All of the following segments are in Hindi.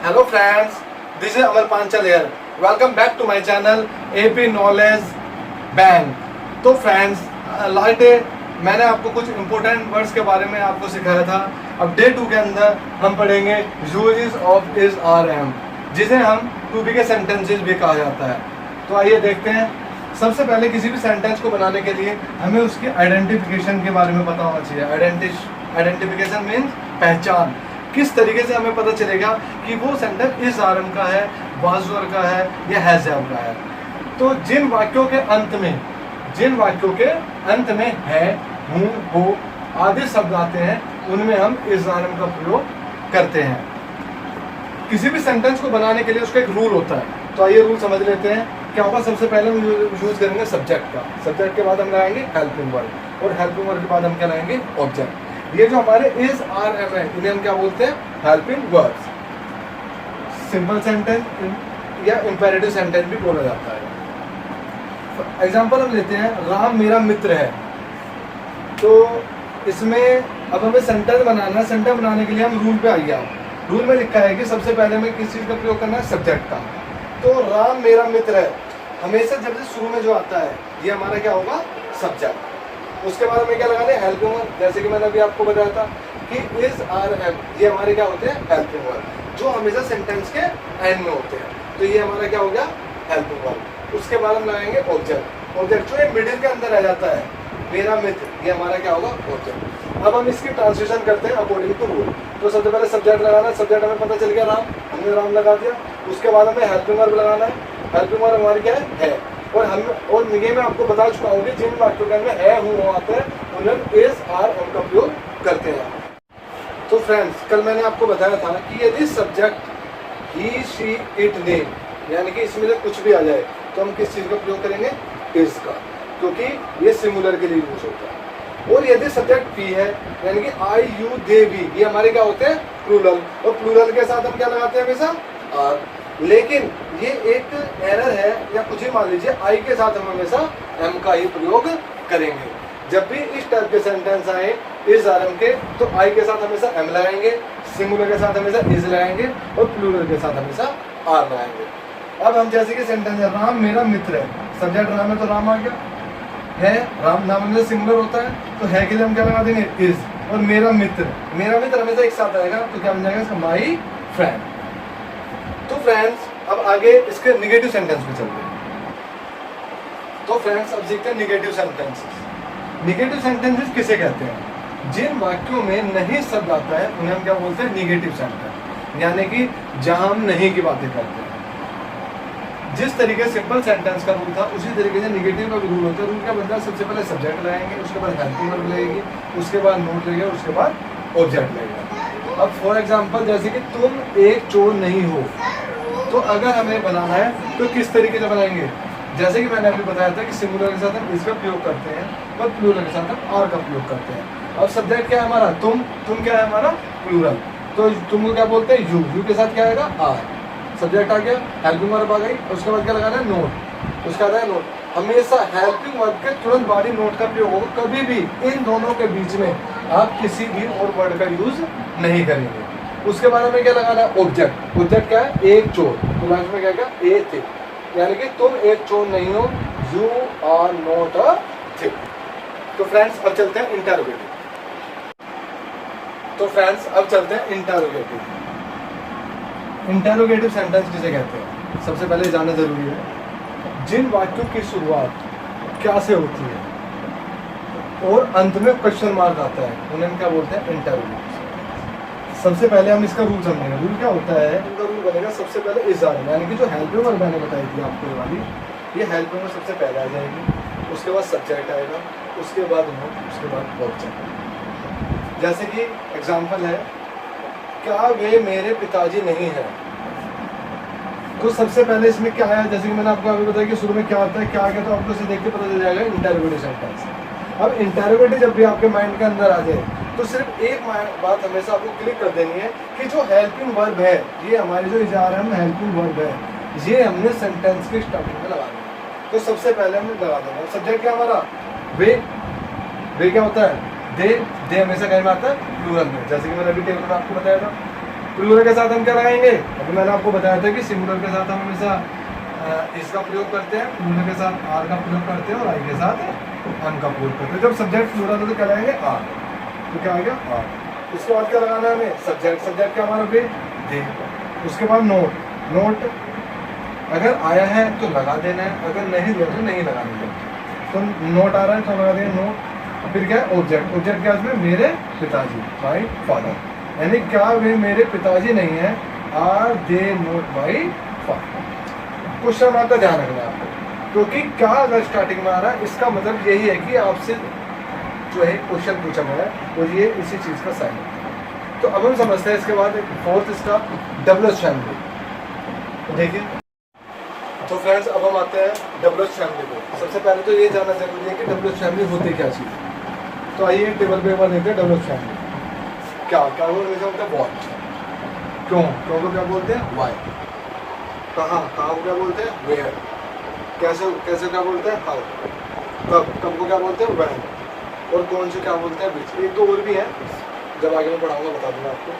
Hello friends, this is Amar Panchal here. Welcome back to my channel AP Knowledge Bank. तो फ्रेंड्स लास्ट डे मैंने आपको कुछ इंपॉर्टेंट वर्ड्स के बारे में आपको सिखाया था। अब डे 2 के अंदर हम पढ़ेंगे uses of is are am, जिसे हम टू बी के सेंटेंसेस भी कहा जाता है। तो आइए देखते हैं। सबसे पहले किसी भी सेंटेंस को बनाने के लिए हमें उसकी आइडेंटिफिकेशन के बारे में पता होना चाहिए। आइडेंटिफिकेशन मीन्स पहचान। किस तरीके से हमें पता चलेगा कि वो सेंटेंस इज आर एम का है, वाज वर का है या हैज हैव का है। तो जिन वाक्यों के अंत में है, हूँ, हो आदि शब्द आते हैं, उनमें हम इज आर एम का प्रयोग करते हैं। किसी भी सेंटेंस को बनाने के लिए उसका एक रूल होता है। तो आइए रूल समझ लेते हैं। क्या होगा? सबसे पहले हम यूज करेंगे सब्जेक्ट का। सब्जेक्ट के बाद हम लगाएंगे हेल्पिंग वर्ड, और हेल्पिंग वर्ड के बाद हम क्या लगाएंगे? ऑब्जेक्ट। ये जो हमारे इज आर एम है, इन्हें हम क्या बोलते हैं? Helping words. सिंपल सेंटेंस या इंपेरेटिव सेंटेंस भी बोला जाता है। एग्जांपल हम लेते हैं, राम मेरा मित्र है। तो इसमें अब हमें सेंटेंस बनाना है। सेंटेंस बनाने के लिए हम रूल पे आइए। आप रूल में लिखा है कि सबसे पहले हमें किस चीज़ का प्रयोग करना है? सब्जेक्ट का। तो राम मेरा मित्र है, हमेशा जब से शुरू में जो आता है ये हमारा क्या होगा? सब्जेक्ट। उसके बाद हमें क्या लगाना है? Helping word. जैसे कि मैंने अभी आपको बताया था कि इज आर एम, ये हमारे क्या होते हैं? हेल्पिंग वर्ड, जो हमेशा सेंटेंस के एंड में होते हैं। तो ये हमारा क्या हो गया? Helping word. उसके बाद हम लगाएंगे ऑब्जेक्ट। ऑब्जेक्ट जो मिडिल के अंदर रह जाता है, मेरा मित्र, ये हमारा क्या होगा? ऑब्जेक्ट। अब हम इसकी ट्रांसलेशन करते हैं अकॉर्डिंग टू रूल। तो सबसे पहले सब्जेक्ट लगाना है। सब्जेक्ट हमें पता चल गया राम, हमने राम लगा दिया। उसके बाद हमें हेल्पिंग वर्ब लगाना है। हेल्पिंग वर्ब हमारी क्या है? और ये मैं आपको बता चुका हूँ कि जिन वाक्यों के अंदर है, हूँ आते हैं, उन्हें इज आर एम का प्रयोग करते हैं। तो फ्रेंड्स, कल मैंने आपको बताया था कि यदि सब्जेक्ट ही, शी, इट, दे, यानी कि इसमें से कुछ भी आ जाए, तो हम किस चीज़ का प्रयोग करेंगे? इज का, क्योंकि ये सिंगुलर के लिए यूज होता है। और यदि सब्जेक्ट पी है, यानी कि आई, यू, दे, वी, ये हमारे क्या होते हैं? प्लूरल। और प्लूरल के साथ हम क्या लगाते हैं? हमेशा आर। लेकिन ये एक एरर है, या कुछ ही मान लीजिए, आई के साथ हम हमेशा एम का ही प्रयोग करेंगे। जब भी इस टाइप के सेंटेंस आए इज आर एम के, तो आई के साथ हमेशा एम लगाएंगे, सिंगुलर के साथ हमेशा इज लगाएंगे, और प्लूरल के साथ हमेशा आर लगाएंगे। अब हम जैसे कि सेंटेंस है, राम मेरा मित्र है। सब्जेक्ट राम है तो राम आ गया। है, राम नाम हमेशा सिंगुलर होता है, तो है के लिए हम क्या लगा देंगे? इज। और मेरा मित्र हमेशा एक साथ आएगा, तो क्या बन जाएगा इसका? My friend. तो फ्रेंड्स, अब आगे इसके निगेटिव सेंटेंस पे चलते हैं। तो फ्रेंड्स, अब सीखते हैं निगेटिव सेंटेंसेस। निगेटिव सेंटेंसेस किसे कहते हैं? जिन वाक्यों में नहीं शब्द आता है, उन्हें हम क्या बोलते हैं? निगेटिव सेंटेंस, यानी कि जहां हम नहीं की बातें करते हैं। जिस तरीके से सिंपल सेंटेंस का रूल था, उसी तरीके से निगेटिव का भी रूल होता है। रूल क्या बनता है? सबसे पहले सब्जेक्ट लगाएंगे, उसके बाद हेल्पिंग वर्ब लगेगी, उसके बाद नोट लगेगा, उसके बाद ऑब्जेक्ट लगेगा। अब फॉर एग्जांपल, जैसे कि तुम एक चोर नहीं हो, तो अगर हमें बनाना है तो किस तरीके से बनाएंगे? जैसे कि मैंने अभी बताया था कि सिंगुलर के साथ हम इसका प्रयोग करते हैं, और प्लूरल के साथ हम आर का प्रयोग करते हैं। अब सब्जेक्ट क्या है हमारा? तुम क्या है हमारा? प्लूरल। तो तुम को क्या बोलते हैं? यू के साथ क्या आएगा? आर। सब्जेक्ट आ गया, हेल्पिंग वर्ब आ गई, उसके बाद क्या लगाना है? नोट। उसका आता है नोट। हमेशा हेल्पिंग वर्ब के तुरंत बाद ही नोट का प्रयोग होगा। कभी भी इन दोनों के बीच में आप किसी भी और वर्ड का यूज नहीं करेंगे। उसके बाद हमें क्या लगाना है? ऑब्जेक्ट। ऑब्जेक्ट क्या है? एक चोर। तो लास्ट में क्या क्या? ए थिंग, यानी कि तुम एक चोर नहीं हो, you are not a thing. तो फ्रेंड्स, अब चलते हैं इंटरोगेटिव। इंटरोगेटिव सेंटेंस किसे कहते हैं? सबसे पहले जानना जरूरी है। जिन वाक्यों की शुरुआत क्या से होती है और अंत में क्वेश्चन मार्क आता है, उन्हें हम क्या बोलते हैं? इंटरोगेटिव। सबसे पहले हम इसका रूल समझेंगे। रूल क्या होता है? इनका रूल बनेगा सबसे पहले इज आर एम, यानी कि जो हेल्पिंग वर्ब मैंने बताई थी आपको ये वाली, ये हेल्पिंग वर्ब सबसे पहले आ जाएगी, उसके बाद सब्जेक्ट आएगा, उसके बाद नोट, उसके बाद ऑब्जेक्ट। जैसे कि एग्जांपल है, क्या वे मेरे पिताजी नहीं हैं? तो सबसे पहले इसमें क्या है? जैसे कि मैंने आपको अभी बताया कि शुरू में क्या होता है, क्या आ गया, तो आपको इसे देख के पता चल जाएगा इंटरोगेटिव सेंटेंस। अब इंटरोगेटिव जब भी आपके माइंड के अंदर आ जाए, तो सिर्फ एक बात हमेशा आपको क्लिक कर देनी है कि जो हेल्पिंग वर्ब है, ये हमारी जो इजार है हेल्पिंग वर्ब है, ये हमने सेंटेंस की स्टार्टिंग में लगाना है। तो सबसे पहले हमने लगा देना। सब्जेक्ट क्या हमारा? वे क्या होता है? दे हमेशा कहीं में आता है? प्लूरल में। जैसे कि मैंने अभी टेबल में आपको बताया था। प्लूरल के साथ हम क्या लगाएंगे? अभी मैंने आपको बताया था कि सिंगुलर के साथ हम हमेशा इसका प्रयोग करते हैं, प्लूरल के साथ आर का प्रयोग करते हैं और आई के साथ एम का प्रयोग करते हैं। जब सब्जेक्ट प्लूरल हो तो क्या लगाएंगे? आर। तो क्या आ गया? आर। उसके बाद क्या लगाना है हमें? सब्जेक्ट। सब्जेक्ट क्या हमारा फिर? दे। उसके बाद नोट। नोट अगर आया है तो लगा देना है, अगर नहीं दिया तो नहीं लगाना है। तो नोट आ रहा है तो लगा देंगे नोट। फिर क्या है? ऑब्जेक्ट। ऑब्जेक्ट क्या है? मेरे पिताजी, माई फादर। यानी क्या वे मेरे पिताजी नहीं है? Are they not my father. Question mark का ध्यान रखना है आपको, क्योंकि क्या अगर स्टार्टिंग में आ रहा है इसका मतलब यही है कि आपसे जो है क्वेश्चन पूछा गया है और ये इसी चीज का साइन है। तो अब हम समझते हैं इसके बाद फोर्थ इसका डबल फैमिली। तो देखिए, तो फ्रेंड्स अब हम आते हैं डबल फैमिली को। सबसे पहले तो ये जानना जरूरी है कि डबल फैमिली होती क्या चीज़ है। तो आइए टेबल पे एक बार देखते हैं डबल फैमिली क्या क्या होता है। वॉट, क्यों, क्यों को क्या बोलते हैं? वाई। कहाँ, कहाँ को क्या बोलते हैं? वेयर। कैसे, कैसे क्या बोलते हैं? हाउ। कब, कब को क्या बोलते हैं? व्हेन। और कौन से क्या बोलते हैं? विच। एक दो और भी है, जब आगे मैं पढ़ाऊंगा बता दूंगा आपको।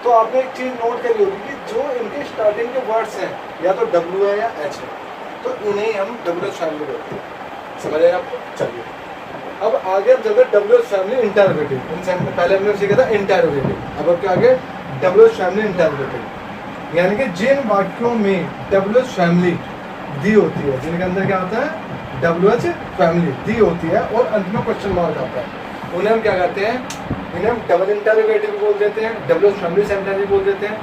तो आपने एक चीज़ नोट करी होगी कि जो इनके स्टार्टिंग के वर्ड्स हैं या तो डब्ल्यू है या एच है, तो इन्हें हम डब्ल्यू फैमिली बोलते हैं। समझ आए आपको? चलिए अब आगे हम चलते हैं डब्ल्यू फैमिली इंटरोगेटिव। पहले हमने सीखा था इंटरोगेटिव, अब क्या आगे? W family interrogative. यानी कि जिन वाक्यों में डब्ल्यू फैमिली दी होती है, जिनके अंदर क्या आता है? डब्ल्यू एच फैमिली दी होती है और अंत में क्वेश्चन मार्क आता है, उन्हें हम क्या कहते हैं? इन्हें हम डबल इंटरोगेटिव बोल देते हैं, डब्ल्यू फैमिली सेंटेंस भी बोल देते हैं।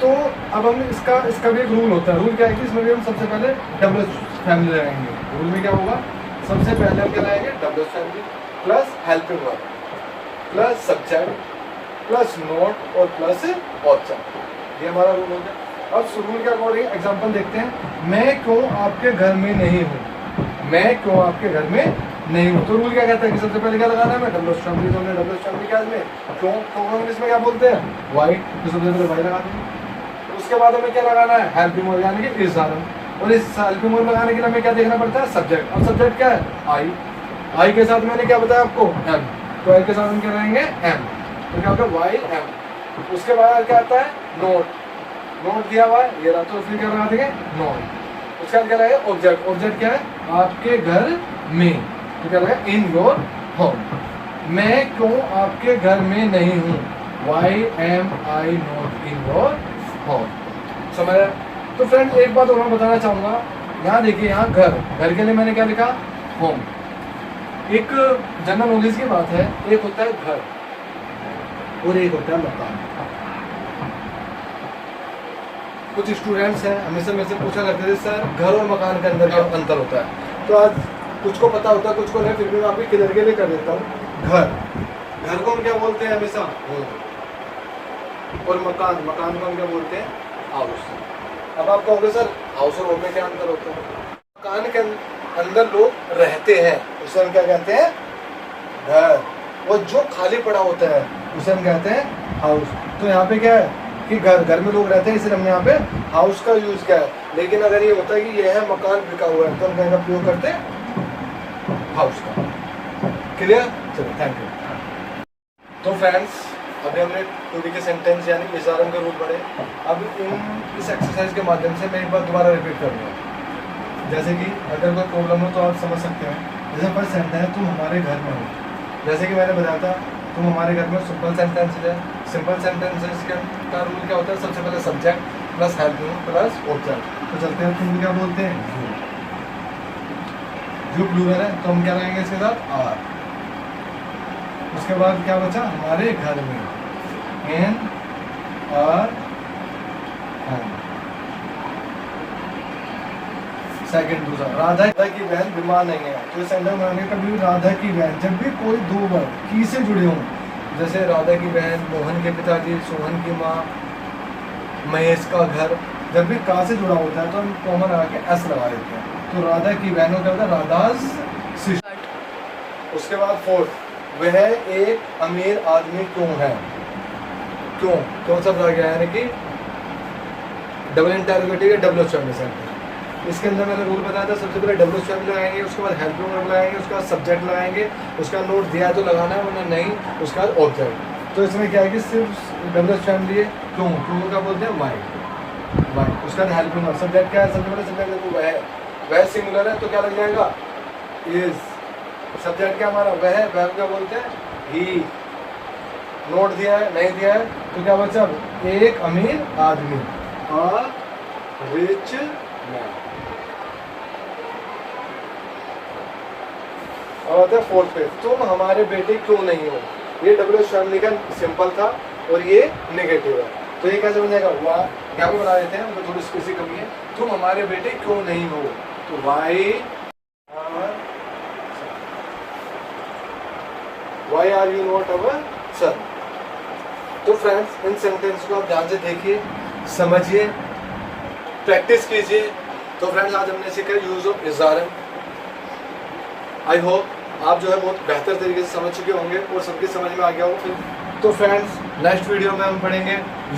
तो अब हम इसका भी एक रूल होता है। रूल क्या है कि इसमें भी हम सबसे पहले डब्ल्यू फैमिली लगाएंगे। रूल में क्या होगा? सबसे पहले हम क्या लगाएंगे? W family plus helping verb plus subject plus note और प्लस ऑब्जेक्ट। ये हमारा रूल हो गया। अब रूल के अकॉर्डिंग एग्जांपल देखते हैं। मैं क्यों आपके घर में नहीं हूँ? मैं क्यों आपके घर में नहीं हूँ? तो रूल क्या कहता है कि सबसे पहले क्या लगाना है? मैं डब्ल्यू फैमिली। तो हमने डब्ल्यू फैमिली क्या है? क्यों, क्यों इंग्लिश में क्या बोलते हैं? वाई। तो सबसे पहले वाई लगा देंगे। उसके बाद हमें क्या लगाना है? हेल्पिंग वर्ब यानी कि इस कारण। और इस हेल्पिंग वर्ब लगाने के लिए हमें क्या देखना पड़ता है? सब्जेक्ट। अब सब्जेक्ट क्या है? आई। आई के साथ मैंने क्या बताया आपको? एम। तो आई के साथ हम क्या लगाएंगे? एम। तो क्या होगा? Why am. उसके बाद क्या आता है? नोट। नोट दिया हुआ है ये रहा, तो फिर क्या लगा देंगे? नोट। उसके बाद क्या लगेगा? ऑब्जेक्ट। ऑब्जेक्ट क्या है? आपके घर में। तो क्या लगेगा? In your home. मैं क्यों आपके घर में नहीं हूँ? Why am I not in your home. समझ रहे? तो फ्रेंड एक बात और मैं बताना चाहूंगा। यहाँ देखिए, यहाँ घर, घर के लिए मैंने क्या लिखा? होम। एक जनरल नॉलेज की बात है, एक होता है घर और एक होता है मकान। कुछ स्टूडेंट्स हैं हमेशा मेरे से पूछा करते थे, सर घर और मकान के अंदर क्या अंतर होता है? तो आज कुछ को पता होता है, कुछ को नहीं, फिर भी मैं आपकी क्लियर के लिए कर देता हूँ। घर, घर को हम क्या बोलते हैं? हमेशा होम। और मकान, मकान को हम क्या बोलते हैं? हाउस। अब आप कहोगे सर हाउस और होम में क्या अंतर होता है? मकान के अंदर लोग रहते हैं, उसे हम क्या कहते हैं? घर। और जो खाली पड़ा होता है उसे हम कहते हैं हाउस। तो यहाँ पे क्या है कि घर, घर में लोग रहते हैं, इसलिए हमने यहाँ पे हाउस का यूज किया है। लेकिन अगर ये होता है कि यह है मकान बिका हुआ है, तो हम क्या प्रयोग करते हैं? हाउस का। क्लियर? चलो, थैंक यू। तो फ्रेंड्स अभी हमने टू बी के सेंटेंस यानी इशारों के रूल पढ़े। अब इस एक्सरसाइज के माध्यम से मैं एक बार दोबारा रिपीट करूँगा। जैसे कि अगर कोई प्रॉब्लम हो तो आप समझ सकते हैं। जैसे फर्स्ट सेंटेंस है, तुम हमारे घर में हो। जैसे कि मैंने बताया था, तुम हमारे घर में, सिंपल सेंटेंस है। सिंपल सेंटेंसेस का रूल क्या होता है? सबसे पहले subject plus helping plus object. तो चलते हैं, तुम क्या बोलते हैं? जो प्लूरल है तो हम क्या लगाएंगे इसके साथ? आर। उसके बाद क्या बचा? हमारे घर में, एन आर एन। सेकंड दूसरा, राधा की बहन बीमार नहीं है। तो सेंटेंस बनाने का भी राधा की बहन, जब भी कोई दो वर्ड की से जुड़े हों, जैसे राधा की बहन, मोहन के पिताजी, सोहन की माँ, महेश का घर, जब भी का से जुड़ा होता है तो हम कॉमन आके एस लगा देते हैं। तो राधा की बहनों क्या होता है? राधास सिस्टर। उसके बाद फोर्थ, वह एक अमीर आदमी क्यों है? क्यों, क्यों सब रह गया, यानी कि डबल इंटरोगेटिव या डबल फैमिली सेंटेंस। इसके अंदर मैंने रूल बताया था, सबसे पहले डब्ल्यू फैमिली लगाएंगे, उसके बाद हेल्पिंग वर्ब लगाएंगे, उसके बाद सब्जेक्ट लगाएंगे, उसका नोट दिया है तो लगाना है, वरना नहीं। उसके बाद ऑब्जेक्ट। तो इसमें क्या है कि सिर्फ डबल फैमिली है, क्यों क्यों क्या बोलते हैं, वाई वाई। उसका हेल्पिंग वर्ब, सब्जेक्ट क्या है, सबसे पहले सब्जेक्ट देखो वह सिंगुलर है तो क्या लग जाएगा, इज। सब्जेक्ट क्या हमारा वह है, वह क्या बोलते हैं, ही। नोट दिया है नहीं दिया है तो क्या बचा, एक अमीर आदमी, अ रिच मैन। और आता है फोर्थ पे, तुम हमारे बेटे क्यों नहीं हो। ये डब्ल्यू फैमिली का सिंपल था और ये नेगेटिव है, तो ये कैसे बन जाएगा, क्या भी बना देते हैं, उनको थोड़ी स्पेसिफिक कमी है। तुम हमारे बेटे क्यों नहीं हो, तो why are you not our son. तो फ्रेंड्स इन सेंटेंस को आप ध्यान से देखिए, समझिए, प्रैक्टिस कीजिए। तो फ्रेंड्स आज हमने सीखा use of is are am. I hope आप जो है बहुत बेहतर तरीके से समझ चुके होंगे और सबकी समझ में आ गया हो फिर। तो फ्रेंड्स नेक्स्ट वीडियो में हम पढ़ेंगे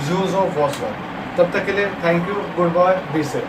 यूज ऑफ वॉज वर्ब। तब तक के लिए thank you, good bye, be safe.